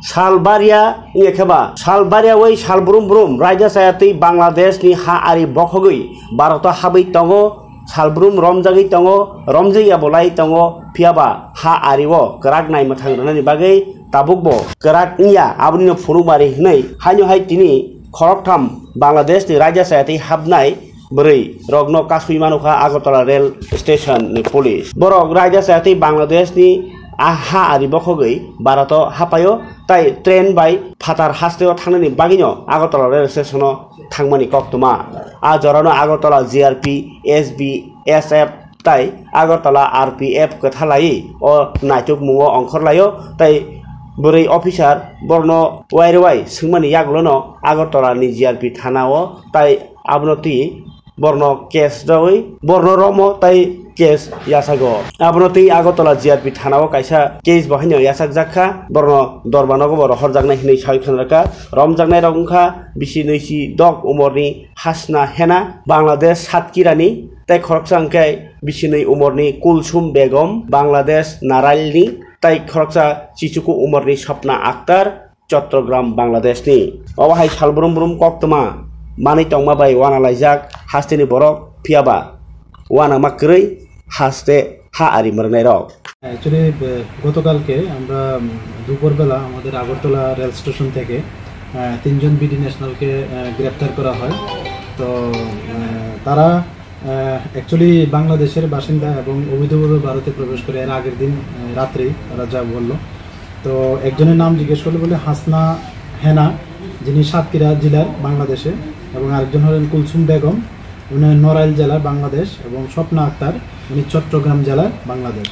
सालबारिया एखेबा सालबारिया वै सालब्रुम ब्रुम रायजा सायातै बांलादेश नि हा आरि बखगै भारत हाबै तंगो सालब्रुम रमजागै तंगो रमजैया बलाय तंगो फियाबा हा आरिवो कराक नाय मथांग्रानि बागै ताबुकबो कराक इया आबुनि फुरुमारि हनै हायनो हाय तिनि खरकथाम बांलादेश नि रायजा सायातै हाबनाय बोरै रग्न कासुइ मानुखा आगरतला रेल स्टेशन नि पुलिस बरक रायजा सायातै बांलादेश नि हा आरि बखगै भारत हापायो ताई ट्रेन बाय फातार हास्टेव थांनायनि बागिनो आगरतला रेल स्टेशनाव थांमानि कक्तमा आ जरानो आगरतला जिआरपि एसबि एसएफ ताई आगरतला आरपिएफ कथालाई ओ नायटुक मुङो अंखरलायो ताई बोरै अफिसार बर्न वायरवाय सोंमानि यागलोनो आगरतला नि जिआरपि थानाओ ताई आबनति बर्न केस दवै बर्न रमो ताई केस यासागो आबनति आगरतला जिआरपि थानाओ कायसा केस बहायनो यासाक जाखा बर्न दरबानगो बर हरजागनाय हिनै सायखनराका रमजागनाय रंखा बिसि नैसि दक उमरनि हासना हेना बांलादेश सातकिरानि ताई खरकसांखाय बिसि नै उमरनि कुलसुम बेगम बांलादेश नारायलनि ताई खरकसा चिचुकु उमरनि सपना आक्तार चट्टग्राम बांलादेशनि अबाहाय सालब्रुम ब्रुम कक्तमा मानै तंमा बाय वाना लायजाक हास्तेनि बरक फियाबा वाना माकरै हास्ते हा आरि मरनाय रक एक्चुअली গতকালকে আমরা দুপুরবেলা আমাদের আগরতলা রেল স্টেশন থেকে তিনজন বিডি ন্যাশনালকে গ্রেপ্তার করা হয় তো তারা एक्चुअली বাংলাদেশের বাসিন্দা এবং অবৈধভাবে ভারতে প্রবেশ করে এর আগের দিন রাত্রি তারা যা বললো তো একজনের নাম জিজ্ঞেস করলো বলে হাসনা হেনা যিনি সাতক্ষীরা জেলার বাংলাদেশে এবং আরেকজন হলেন কুলসুম বেগম উনি নড়াইল জেলার বাংলাদেশ এবং স্বপ্না আক্তার উনি চট্টগ্রাম জেলার বাংলাদেশ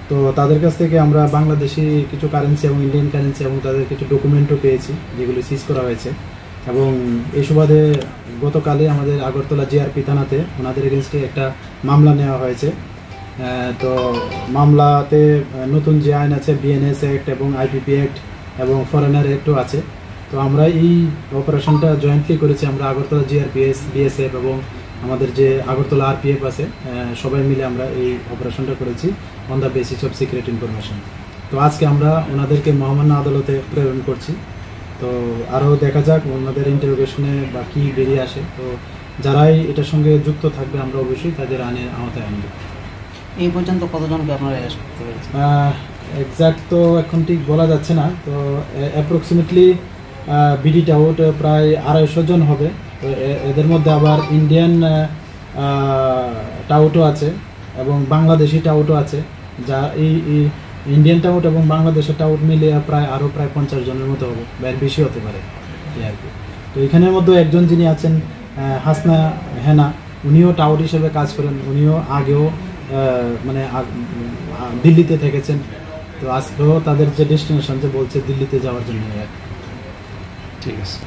তো তাদের কাছ থেকে আমরা বাংলাদেশি কিছু কারেন্সি এবং ইন্ডিয়ান কারেন্সি এবং তাদের কিছু ডকুমেন্টও পেয়েছি যেগুলি সিজ করা হয়েছে এবং এই সুবাদে গতকালে আমাদের আগরতলা জিআরপি থানাতে ওনাদের এগেনস্টে একটা মামলা নেওয়া হয়েছে তো মামলাতে নতুন যে আইন আছে বিএনএস অ্যাক্ট এবং আইপিপি অ্যাক্ট এবং ফরেনার অ্যাক্টও আছে তো আমরা এই অপারেশনটা জয়েন্টলি করেছি আমরা আগরতলা জিআরপিএস বিএসএফ এবং আমাদের যে আগরতলা আরপিএফ আছে সবাই মিলে আমরা এই অপারেশনটা করেছি on the basis of secret information তো আজকে আমরা ওনাদেরকে মহামান্য আদালতে প্রেরণ করছি তো আরও দেখা যাক ওনাদের ইন্টারোগেশনে বা কী বেরিয়ে আসে তো যারাই এটার সঙ্গে যুক্ত থাকবে আমরা অবশ্যই তাদের আইনের আওতায় আনব এই পর্যন্ত কতজনকে আপনারা অ্যারেস্ট করতে পেরেছেন এক্স্যাক্ট তো এখন ঠিক বলা যাচ্ছে না তো অ্যাপ্রক্সিমেটলি বিডি টাউট প্রায় 250 জন হবে তো এদের মধ্যে আবার ইন্ডিয়ান টাউটও আছে এবং বাংলাদেশি টাউটও আছে যা এই ইন্ডিয়ান টাউট এবং বাংলাদেশের টাউট মিলিয়ে আরও প্রায় 50 জনের মতো হবে বা এর বেশি হতে পারে আর কি তো এখানের মধ্যে একজন যিনি আছেন হাসনা হেনা উনিও টাউট হিসেবে কাজ করেন উনিও আগেও মানে দিল্লিতে থেকেছেন তো আজকেও তাদের যে ডেস্টিনেশন যে বলছে দিল্লিতে যাওয়ার জন্য ঠিক আছে।